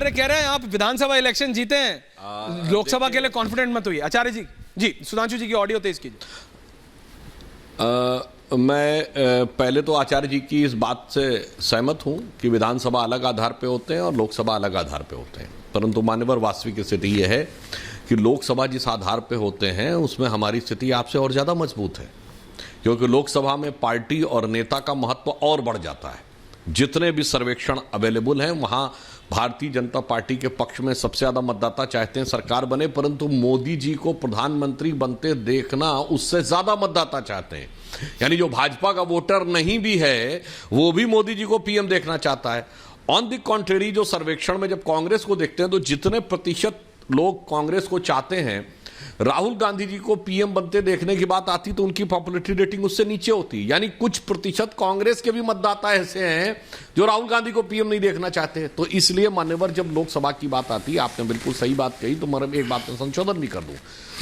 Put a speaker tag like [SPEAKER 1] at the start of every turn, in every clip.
[SPEAKER 1] आचार्य कह रहे हैं आप विधानसभा इलेक्शन जीते हैं, लोकसभा के लिए कॉन्फिडेंट मत हुई। आचार्य जी, जी सुधांशु जी की ऑडियो तेज कीजिए।
[SPEAKER 2] मैं पहले तो आचार्य जी की इस बात से सहमत हूं कि विधानसभा अलग आधार पे होते हैं और लोकसभा अलग आधार पे होते हैं, परंतु मान्यवर वास्तविक स्थिति यह है कि लोकसभा जिस आधार पे होते हैं उसमें हमारी स्थिति आपसे और ज़्यादा मजबूत है, क्योंकि लोकसभा में पार्टी और नेता का महत्व और बढ़ जाता है। जितने भी सर्वेक्षण अवेलेबल हैं वहाँ भारतीय जनता पार्टी के पक्ष में सबसे ज़्यादा मतदाता चाहते हैं सरकार बने, परंतु मोदी जी को प्रधानमंत्री बनते देखना उससे ज़्यादा मतदाता चाहते हैं। यानी जो भाजपा का वोटर नहीं भी है वो भी मोदी जी को पीएम देखना चाहता है। ऑन द कॉन्ट्रेरी, जो सर्वेक्षण में जब कांग्रेस को देखते हैं तो जितने प्रतिशत लोग कांग्रेस को चाहते हैं, राहुल गांधी जी को पीएम बनते देखने की बात आती तो उनकी पॉपुलैरिटी रेटिंग उससे नीचे होती। यानी कुछ प्रतिशत कांग्रेस के भी मतदाता ऐसे हैं जो राहुल गांधी को पीएम नहीं देखना चाहते। तो इसलिए मान्यवर जब लोकसभा की बात आती है, आपने बिल्कुल सही बात कही, तो मैं एक बात में संशोधन भी कर दूं।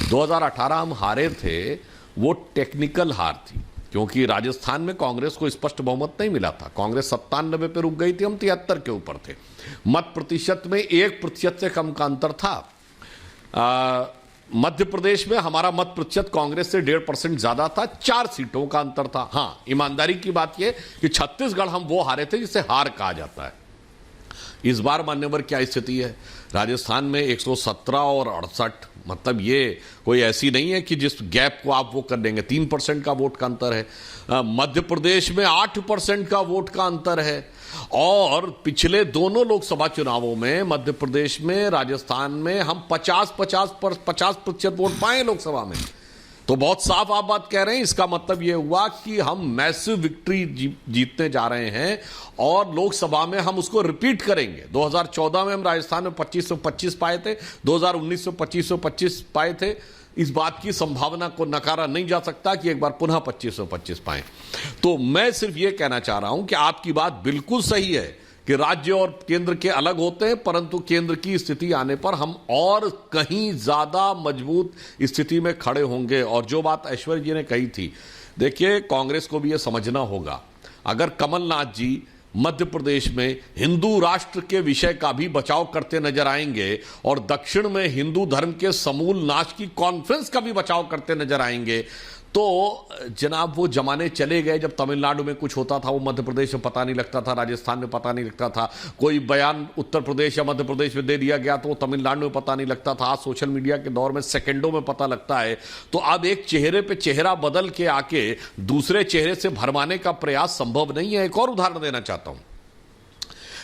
[SPEAKER 2] 2018 हम हारे थे, वो टेक्निकल हार थी, क्योंकि राजस्थान में कांग्रेस को स्पष्ट बहुमत नहीं मिला था। कांग्रेस 97 पे रुक गई थी, हम 73 के ऊपर थे। मत प्रतिशत में 1% से कम का अंतर था। मध्य प्रदेश में हमारा मत प्रतिशत कांग्रेस से 1.5% ज्यादा था, 4 सीटों का अंतर था। हाँ, ईमानदारी की बात यह कि छत्तीसगढ़ हम वो हारे थे जिसे हार कहा जाता है। इस बार मान्यवर क्या स्थिति है? राजस्थान में 117 और 68, मतलब ये कोई ऐसी नहीं है कि जिस गैप को आप वो कर देंगे। 3% का वोट का अंतर है। मध्य प्रदेश में 8% का वोट का अंतर है। और पिछले दोनों लोकसभा चुनावों में मध्य प्रदेश में, राजस्थान में हम 50% वोट पाए लोकसभा में। तो बहुत साफ आप बात कह रहे हैं। इसका मतलब यह हुआ कि हम मैसिव विक्ट्री जीतने जा रहे हैं और लोकसभा में हम उसको रिपीट करेंगे। 2014 में हम राजस्थान में 2525 पाए थे, 2019 में 2525 पाए थे। इस बात की संभावना को नकारा नहीं जा सकता कि एक बार पुनः 2525 पाए। तो मैं सिर्फ यह कहना चाह रहा हूं कि आपकी बात बिल्कुल सही है कि राज्य और केंद्र के अलग होते हैं, परंतु केंद्र की स्थिति आने पर हम और कहीं ज्यादा मजबूत स्थिति में खड़े होंगे। और जो बात ऐश्वर्य जी ने कही थी, देखिए कांग्रेस को भी यह समझना होगा, अगर कमलनाथ जी मध्य प्रदेश में हिंदू राष्ट्र के विषय का भी बचाव करते नजर आएंगे और दक्षिण में हिंदू धर्म के समूल नाश की कॉन्फ्रेंस का भी बचाव करते नजर आएंगे, तो जनाब वो जमाने चले गए जब तमिलनाडु में कुछ होता था वो मध्य प्रदेश में पता नहीं लगता था, राजस्थान में पता नहीं लगता था। कोई बयान उत्तर प्रदेश या मध्य प्रदेश में दे दिया गया तो वो तमिलनाडु में पता नहीं लगता था। आज सोशल मीडिया के दौर में सेकंडों में पता लगता है। तो अब एक चेहरे पे चेहरा बदल के आके दूसरे चेहरे से भरमाने का प्रयास संभव नहीं है। एक और उदाहरण देना चाहता हूं।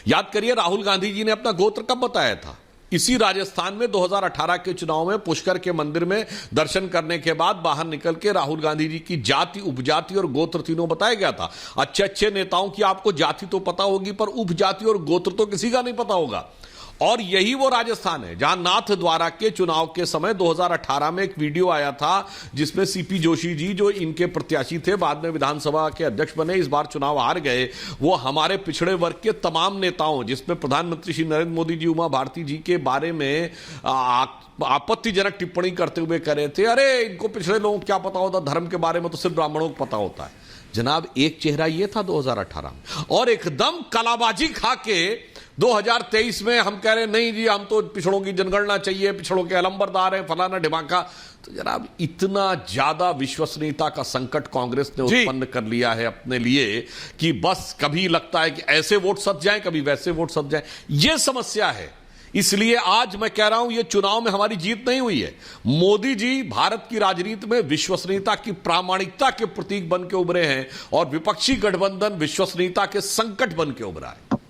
[SPEAKER 2] याद करिए राहुल गांधी जी ने अपना गोत्र कब बताया था? इसी राजस्थान में 2018 के चुनाव में पुष्कर के मंदिर में दर्शन करने के बाद बाहर निकल के राहुल गांधी जी की जाति, उपजाति और गोत्र तीनों बताया गया था। अच्छे अच्छे नेताओं की आपको जाति तो पता होगी, पर उपजाति और गोत्र तो किसी का नहीं पता होगा। और यही वो राजस्थान है जहां नाथ द्वारा के चुनाव के समय 2018 में एक वीडियो आया था जिसमें सीपी जोशी जी, जो इनके प्रत्याशी थे, बाद में विधानसभा के अध्यक्ष बने, इस बार चुनाव हार गए, वो हमारे पिछड़े वर्ग के तमाम नेताओं, जिसमें प्रधानमंत्री श्री नरेंद्र मोदी जी उमा भारती जी के बारे में आपत्तिजनक टिप्पणी करते हुए कह रहे थे, अरे इनको पिछड़े लोगों को क्या पता होता, धर्म के बारे में तो सिर्फ ब्राह्मणों को पता होता है। जनाब एक चेहरा ये था 2018 में, और एकदम कलाबाजी खा के 2023 में हम कह रहे हैं नहीं जी हम तो पिछड़ों की जनगणना चाहिए, पिछड़ों के अलंबरदार हैं, फलाना ढिमाका। तो जनाब इतना ज्यादा विश्वसनीयता का संकट कांग्रेस ने उत्पन्न कर लिया है अपने लिए कि बस कभी लगता है कि ऐसे वोट सध जाएं, कभी वैसे वोट सध जाएं। यह समस्या है। इसलिए आज मैं कह रहा हूं ये चुनाव में हमारी जीत नहीं हुई है। मोदी जी भारत की राजनीति में विश्वसनीयता की, प्रामाणिकता के प्रतीक बन के उभरे हैं और विपक्षी गठबंधन विश्वसनीयता के संकट बन के उभरा है।